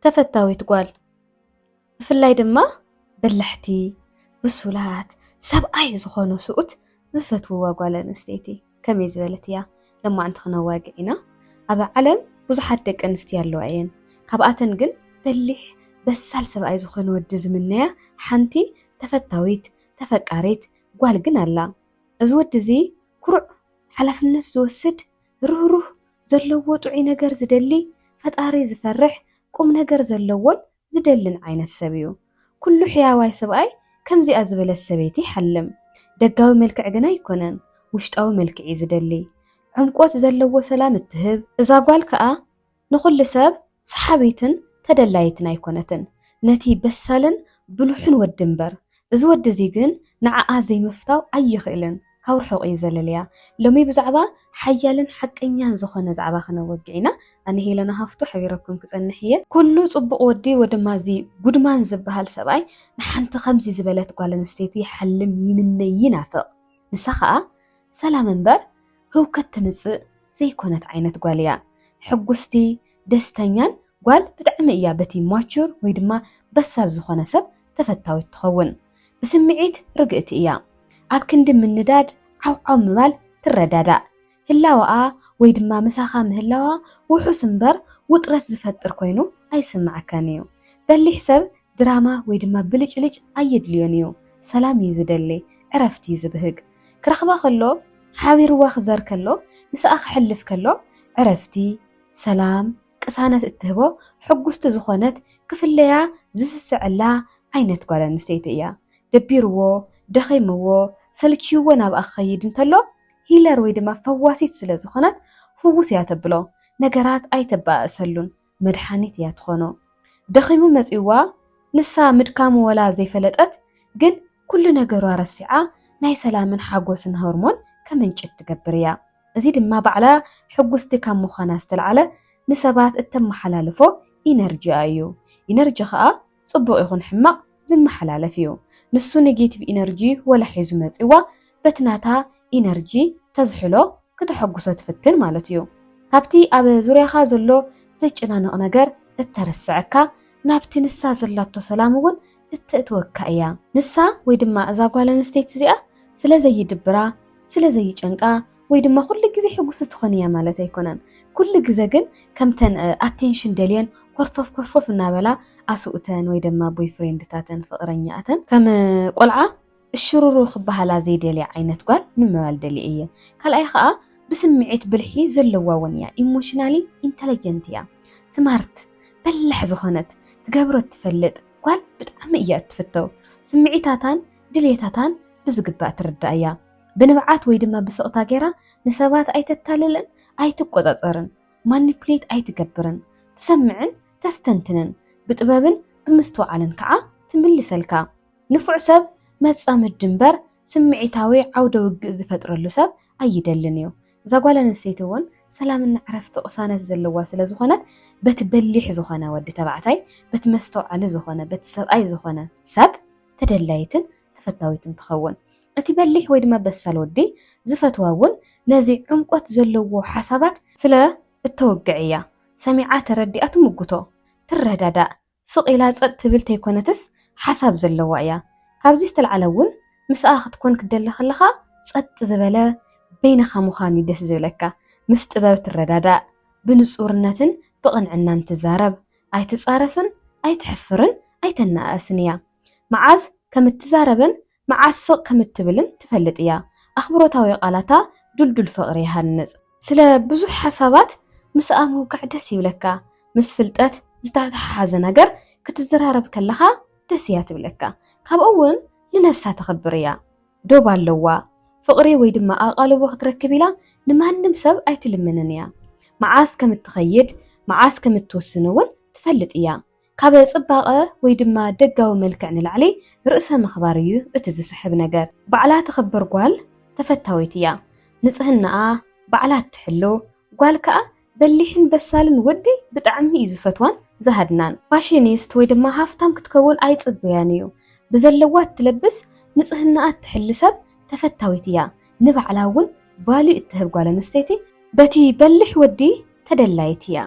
ተፈታዊት ጓል ብፍላይ ድማ በላሕቲ ብሱላት ሰብኣይ ዝኾኑ ስኡት ዝፈትውዋ ጓል ኣንስተይቲ ከመይ ዝበለት እያ ለማዓንቲ ክነዋግዒና ኣብ ዓለም ብዙሓት ደቂ ኣንስትዮ ኣለዋ እየን ካብኣተን ግን በሊሕ በሳል ሰብኣይ ዝኾነ ወዲ ዝምነያ ሓንቲ ተፈታዊት ተፈቃሪት ጓል ግን ኣላ እዚ ወዲ እዚ ኩሩዕ ሓላፍነት ዝወስድ ርህሩህ ዘለዎ ጥዑይ ነገር ዝደሊ ፈጣሪ ዝፈርሕ ቁም ነገር ዘለዎን ዝደልን ዓይነት ሰብ እዩ ኩሉ ሕያዋይ ሰብኣይ ከምዚኣ ዝበለት ሰበይቲ ይሓልም ደጋዊ መልክዕ ግና ይኮነን ውሽጣዊ መልክዕ ዝደሊ ዕምቆት ዘለዎ ሰላም እትህብ እዛ ጓል ከዓ ንኹሉ ሰብ ሰሓቢትን ተደላይትን ኣይኮነትን ነቲ በሳልን ብልሑን ወዲ እምበር እዚ ወዲ እዚ ግን ንዓኣ ዘይምፍታው ኣይኽእልን ካብ ርሑቕ እዩ ዘለልያ ሎሚ ብዛዕባ ሓያልን ሓቀኛን ዝኾነ ዛዕባ ክነወግዒና ኣነ ሄለና ሃፍቱ ሓቢረኩም ክጸንሕ እየ ኩሉ ጽቡቕ ወዲ ወድማ እዚ ጉድማን ዝበሃል ሰብኣይ ንሓንቲ ከምዚ ዝበለት ጓል ኣንስተይቲ ይሓልም ይምነይ ይናፍቕ ንሳ ከዓ ሰላም እምበር ህውከት ተምጽእ ዘይኮነት ዓይነት ጓል እያ ሕጉስቲ ደስተኛን ጓል ብጣዕሚ እያ በቲ ማቹር ወይ ድማ በሳል ዝኾነ ሰብ ተፈታዊት ትኸውን ብስምዒት ርግእቲ እያ ኣብ ክንዲ ምንዳድ ዓውዓው ምባል ትረዳዳእ ህላዋኣ ወይ ድማ ምሳኻ ምህላዋ ውሑስ እምበር ውጥረት ዝፈጥር ኮይኑ ኣይስማዓካን እዩ በሊሕ ሰብ ድራማ ወይ ድማ ብልጭልጭ ኣየድልዮን እዩ ሰላም እዩ ዝደሊ ዕረፍቲ እዩ ዝብህግ ክረኽባ ከሎ ሓቢርዋ ክዘር ከሎ ምስኣ ክሕልፍ ከሎ ዕረፍቲ ሰላም ቅሳነት እትህቦ ሕጉስቲ ዝኾነት ክፍለያ ዝስስዕላ ዓይነት ጓል ኣንስተይቲ እያ ደቢርዎ ደኺምዎ ሰልችይዎ ናብኣ ክኸይድ እንተሎ ሂለር ወይ ድማ ፈዋሲት ስለ ዝኾነት ፍውስ እያ ተብሎ ነገራት ኣይተባእሰሉን መድሓኒት እያ ትኾኖ ደኺሙ መፂዋ ንሳ ምድካሙ ወላ ዘይፈለጠት ግን ኩሉ ነገሯ ረሲዓ ናይ ሰላምን ሓጎስን ሆርሞን ከምንጭት ትገብር እያ እዚ ድማ ባዕላ ሕጉስቲ ካብ ምዃና ዝተልዓለ ንሰባት እተመሓላልፎ ኢነርጂ እዩ ኢነርጂ ከዓ ጽቡቕ ይኹን ሕማቕ ዝመሓላለፍ እዩ ንሱ ኔጌቲቭ ኢነርጂ ወላ ሒዙ መፂዋ በትናታ ኢነርጂ ተዝሕሎ ክትሐጉሶ ትፍትን ማለት እዩ ካብቲ ኣብ ዙርያኻ ዘሎ ዘይጨናነቕ ነገር እተረስዐካ ናብቲ ንሳ ዘላቶ ሰላም እውን እትእትወካ እያ ንሳ ወይ ድማ እዛ ጓል ኣንስተይቲ እዚኣ ስለ ዘይድብራ ስለ ዘይጨንቃ ወይ ድማ ኩሉ ግዜ ሕጉስ ትኾን እያ ማለት ኣይኮነን ኩሉ ግዜ ግን ከምተን ኣቴንሽን ደልየን ኮርፈፍ እናበላ ኣስኡተን ወይ ድማ ቦይፍሬንድታተን ፍቕረኛታተን ከም ቆልዓ እሽሩሩ ክበሃላ ዘይደልያ ዓይነት ጓል ንምባል ደሊ እየ ካልኣይ ከዓ ብስምዒት ብልሒ ዘለዋ እውን እያ ኢሞሽናሊ ኢንተለጀንት እያ ስማርት በላሕ ዝኾነት ትገብሮ ትፈልጥ ጓል ብጣዕሚ እያ እትፍተው ስምዒታታን ድሌታታን ብዝግባእ ትርዳእ እያ ብንብዓት ወይ ድማ ብስቕታ ገይራ ንሰባት ኣይተታልልን ኣይትቆፃፀርን ማኒፕሌት ኣይትገብርን ትሰምዕን ተስተንትንን ብጥበብን ብምስትውዓልን ከዓ ትምልሰልካ ንፉዕ ሰብ መጻምድ ድንበር ስምዒታዊ ዓውደ ውግእ ዝፈጥረሉ ሰብ ኣይደልን እዩ እዛ ጓል ኣንስተይቲ እውን ሰላምን ዕረፍቲ ቅሳነት ዘለዋ ስለ ዝኾነት በቲ በሊሕ ዝኾነ ወዲ ተባዕታይ በቲ መስተውዓሊ ዝኾነ በቲ ሰብኣይ ዝኾነ ሰብ ተደላይትን ተፈታዊትን ትኸውን እቲ በሊሕ ወይ ድማ በሳል ወዲ ዝፈትዋ እውን ነዚ ዕምቆት ዘለዎ ሓሳባት ስለ እተወግዕ እያ ሰሚዓ ተረዲኣ ትምግቶ ትረዳዳእ ስቕ ኢላ ጸጥ ትብል ተይኮነትስ ሓሳብ ዘለዋ እያ ካብዚ ዝተልዓለ እውን ምስኣ ክትኮን ክደሊ ከለኻ ጸጥ ዝበለ በይንኻ ምዃኑ ደስ ዝብለካ ምስ ጥበብ ትረዳዳእ ብንጹርነትን ብቕንዕናን ትዛረብ ኣይትጻረፍን ኣይትሕፍርን ኣይተናእስን እያ መዓዝ ከም እትዛረብን መዓዝ ስቕ ከም እትብልን ትፈልጥ እያ ኣኽብሮታዊ ቃላታ ዱልዱል ፍቕሪ ይሃንጽ ስለ ብዙሕ ሓሳባት ምስኣ ምውጋዕ ደስ ይብለካ ምስ ፍልጠት ዝተተሓሓዘ ነገር ክትዘራረብ ከለኻ ደስ እያ ትብለካ ካብኡ እውን ንነፍሳ ተኸብር እያ ዶብ ኣለዋ ፍቕሪ ወይ ድማ ኣቓልቦ ክትረክብ ኢላ ንማንም ሰብ ኣይትልምንን እያ መዓዝ ከም እትኸይድ መዓዝ ከም እትወስን እውን ትፈልጥ እያ ካብ ጽባቐ ወይ ድማ ደጋዊ መልክዕ ንላዕሊ ርእሰ ምኽባር እዩ እቲ ዝስሕብ ነገር ባዕላ ትኽብር ጓል ተፈታዊት እያ ንጽህናኣ ባዕላ ትሕሎ ጓል ከዓ በሊሕን በሳልን ወዲ ብጣዕሚ እዩ ዝፈትዋን ዝሃድናን ፋሽኒስት ወይ ድማ ሃፍታም ክትከውን ኣይጽብያን እዩ ብዘለዋ እትለብስ ንጽህናኣ ትሕሊ ሰብ ተፈታዊት እያ ንባዕላ እውን ቫልዩ እትህብ ጓል ኣንስተይቲ በቲ በሊሕ ወዲ ተደላይት እያ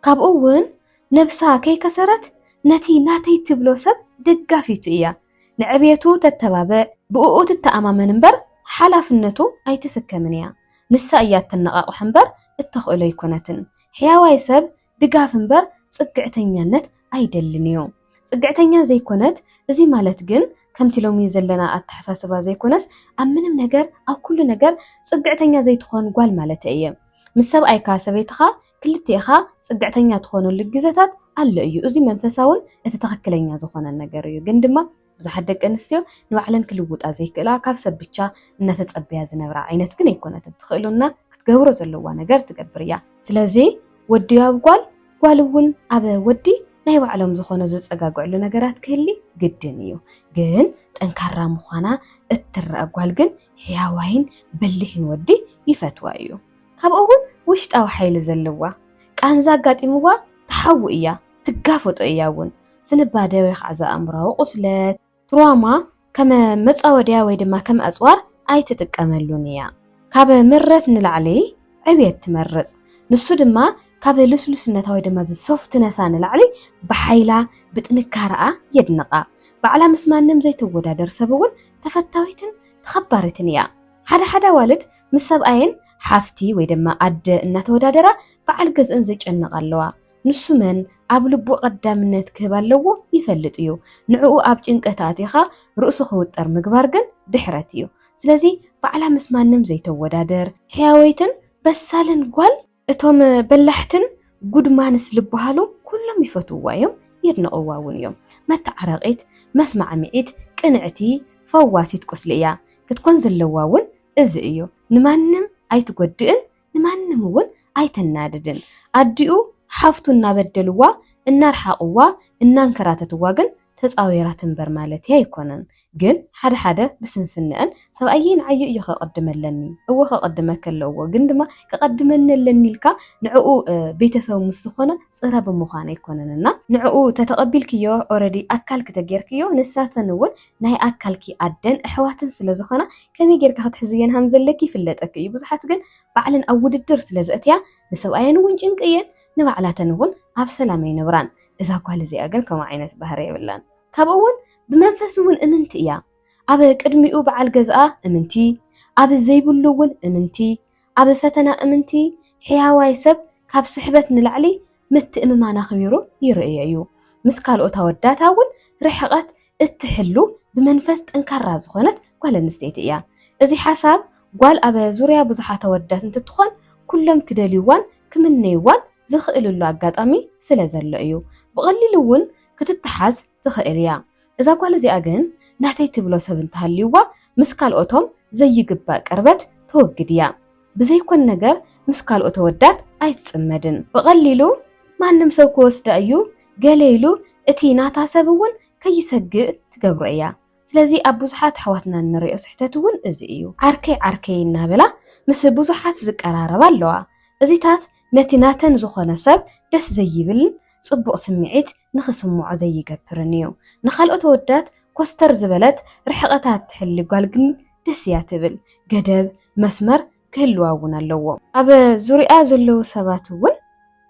ካብኡ እውን نبسا كي كسرت نتي ناتي تبلو سب دقافيتو إيا نعبيتو تتبابع بقوقو تتأمامن انبر حلافنتو أي تسكمنيا نسا إيات تنقاقو حنبر اتخقلو يكونتن حياواي سب دقاف انبر صقعتنيانت أي دلنيو صقعتنيان زي كونت زي مالت جن كمتي لومي زلنا التحساسبا زي كونس أمنم نجر أو كل نجر صقعتنيا زي تخون قوال مالت أيام مساب أي كاسبيتخا كلتيخا صقعتنيا تخونو للجزتات على أيو أزي منفساون اتتخكلنيا زخون النجر أيو جندما بزحد دق أنستيو نوعلن كلوبوت أزيك لا كاف سبتشا إن تتصبيها زنبرا عينت كن يكون تدخلونا كتجورو زلوا نجر تجبريا سلازي ودي أبقال قالون أبا ودي نايو علم زخون زز أجاقو علو نجرات كلي جدنيو جن تنكرر مخانا التر أقوال جن حياوين بلحين ودي يفتوايو هب أول وشت أو حيل زلوا كان زاقات إموا تحوئيا تقافت إياون سنبادة ويخعز أمره وقسلت تراما كما متصاو دياوي دما كم أزوار أي تتكاملونيا كابا مرت نلعلي عبيت تمرز نسو دما كابا لسلس نتاوي دما زي صفت نسان نلعلي بحيلا بتنكارا يدنقا بعلا مسمان زي تودادر سبون تفتاويتن تخبارتنيا حدا والد مسابقين حافتي ويدما أد نتودادرا بعل جزء زي جنقالوا نسمن أبلبو قدامنت كباللو يفلتيو نعو أب جنكتاتيخا رؤسو خوتر مقبارجن دحرتيو سلازي بعلا مسمانم زي تودادر حياويتن بس سالن قوال اتوم بلحتن قد ما نسلبو هالو كلهم يفتوا يوم يدنقواون يوم ما تعرقيت مسمع ميت كنعتي فواسيت قسليا كتكون زلواون ازئيو نمانم أي تقدئن نمانم أي تناددن أدئو حفتو نابدلوا النار حقوا النان كراتتوا جن تساويراتن برمالتي يكونن جن حدا بسنفنن سبأيين عيو يخ قدم لني هو خ قدمك اللو جندما كقدمن لني الكا نعو بيتسو مسخونه صرا بمخانه يكونننا نعو تتقبل كيو اوريدي اكل كتغير كيو نساتن ول ناي اكل كي ادن احواتن سلازخنا كمي غير كتحزين همزلكي فلطك يبزحات جن بعلن اود الدر سلازاتيا نسبأيين ونجنقين نبعلاتن ول اب سلامي نبران إذا قال زي أجن كما عينت بهري ولان كابون بمنفسون إمنتيا أب قدميو بعل جزاء إمنتي أب زيبلون إمنتي أب فتنا إمنتي حياواي سب كاب سحبت نلعلي مت إمما نخبيرو يرأيو مسكال أتودات أول رحقت التحلو بمنفس انكار زخونت قال نستيتيا إذا حساب قال أب زوريا بزحات ودات انت تخون كلهم كدليوان كمنيوان زخئلو اللو أقاطامي سلازلو أيو بغللون كتتحاز تخئليا إذا قال زي أجن نحتي تبلو سبن تهليوا مسكال أوتوم زي قباك أربت توقديا بزي كون نجر مسكال أوتودات أيتسمدن بغللو ما نمسوكو وسد أيو قاليلو اتي ناتا سبون كي يسقق تقبرئيا سلازي أبوزحات حواتنا نرئيو سحتاتون إزيو عركي النابلا مس بوزحات زكارارا باللوا إزيتات نتناتن زخونا سب دس زيبلن صبق سمعيت نخسمو زي قبرنيو نخلقو تودات كوستر زبلت رحقتات تحلي قالقن دس ياتبل قدب مسمر كهلواون اللوو أبا زوريا زلو سباتون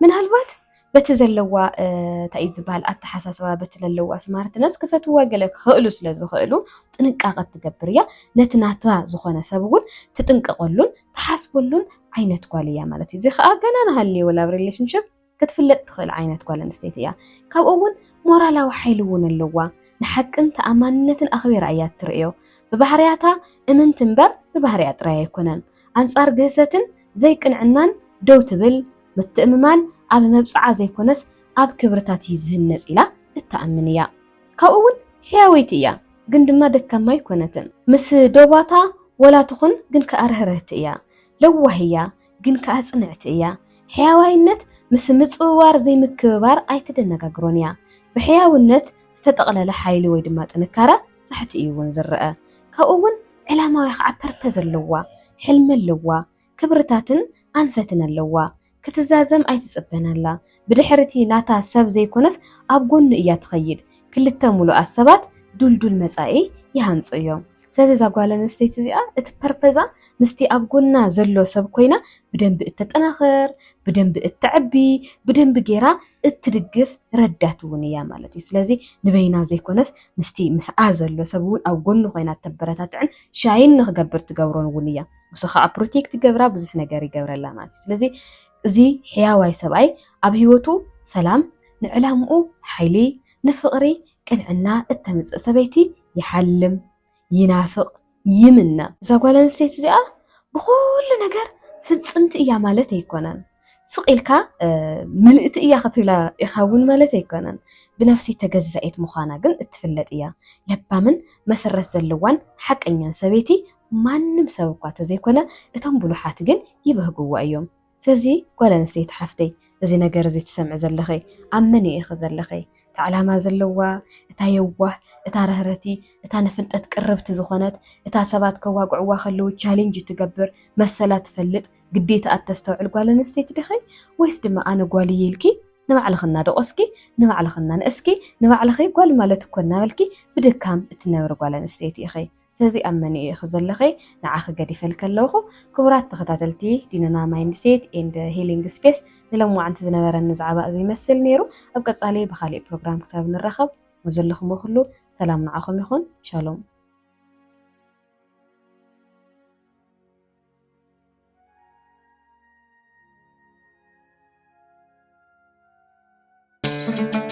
من هالوات بتزلوا تأيز بهال التحساسوا بتللوا سمارت ناس كفتوا قالك خقلو سلازو خقلو تنقاقت تقبريا نتناتوا زخونا سبون تتنققلون تحاسبولون عينت قاليا مالتي زي خا جنانا هاللي ولا ريليشن شيب كتفلت تخيل عينت قال نستيتيا كابون مورالا وحيلون اللوا نحقن تأماننة أخبار آيات ترئيو ببحرياتا امن تنبر ببحريات رأي يكونن أنصار جهزتن زي كنعنان دو تبل متأممان أب مبصعة زي كونس أب كبرتات يزهنس إلى التأمنية كابون حياويتيا قندما دكا ما يكونتن مس دوباتا ولا تخن جن كأرهرتيا لو هي جن كأصنعتيا حياوينت مس متصوار زي مكبار أي تدنقاقرونيا بحياوينت استتقلل حيل ويدما تنكارا صحت إيوان زرقا كأون علامة يخع بربز اللوا حلم اللوا كبرتاتن أنفتن اللوا كتزازم أي تسبنا الله بدحرتي ناتا ساب زي كونس أبقون إيا تخيد كل التامولو أسابات دول مسائي يهانس إيوم ስለዚ እዛ ጓል ኣንስተይቲ እዚኣ እቲ ፐርፐዛ ምስቲ ኣብ ጎና ዘሎ ሰብ ኮይና ብደንቢ እተጠናኽር ብደንቢ እትዕቢ ብደንቢ ጌራ እትድግፍ ረዳት እውን እያ ማለት እዩ ስለዚ ንበይና ዘይኮነስ ምስቲ ምስኣ ዘሎ ሰብ እውን ኣብ ጎኑ ኮይና ተበረታትዕን ሻይን ንክገብር ትገብሮን እውን እያ ንሱ ከዓ ፕሮቴክት ገብራ ብዙሕ ነገር ይገብረላ ማለት እዩ ስለዚ እዚ ሕያዋይ ሰብኣይ ኣብ ሂወቱ ሰላም ንዕላምኡ ሓይሊ ንፍቕሪ ቅንዕና እተምፅእ ሰበይቲ ይሓልም ይናፍቕ ይምነ እዛ ጓል ኣንስተይቲ እዚኣ ብኩሉ ነገር ፍፅምቲ እያ ማለት ኣይኮነን ስቂልካ ምልእቲ እያ ክትብላ ኢኻ እውን ማለት ኣይኮነን ብነፍሲ ተገዛኢት ምዃና ግን እትፍለጥ እያ ለባምን መሰረት ዘለዋን ሓቀኛን ሰበይቲ ማንም ሰብ እኳ ተዘይኮነ እቶም ብሉሓት ግን ይበህግዋ እዮም ስለዚ ጓል ኣንስተይቲ ሓፍተይ እዚ ነገር እዚ ትሰምዕ ዘለኺ ኣብ መን ኢኺ ዘለኺ እታ ዕላማ ዘለዋ እታ የዋህ እታ ረህረቲ እታ ንፍልጠት ቅርብቲ ዝኾነት እታ ሰባት ከዋግዕዋ ከለዉ ቻሌንጅ ትገብር መሰላ ትፈልጥ ግዴታ እተስተውዕል ጓል ኣንስተይቲ ዲኺ ወይስ ድማ ኣነ ጓል እየ ኢልኪ ንባዕልኽና ደቆስኪ ንባዕልኽና ንእስኪ ንባዕልኺ ጓል ማለት እኮ እናበልኪ ብድካም እትነብር ጓል ኣንስተይቲ ኢኺ ስለዚ ኣብ መን ኢኺ ዘለኺ ንዓኺ ገዲፈልከ ኣለኹ ክቡራት ተኸታተልቲ ዲናና ማይንድሴት ኤንድ ሂሊንግ ስፔስ ንሎማዓንቲ ዝነበረኒ ዛዕባ እዚ ይመስል ነይሩ ኣብ ቀፃሊ ብካሊእ ፕሮግራም ክሳብ ንራኸብ ወዘለኹም ኩሉ ሰላም ንዓኹም ይኹን ሻሎም Thank you.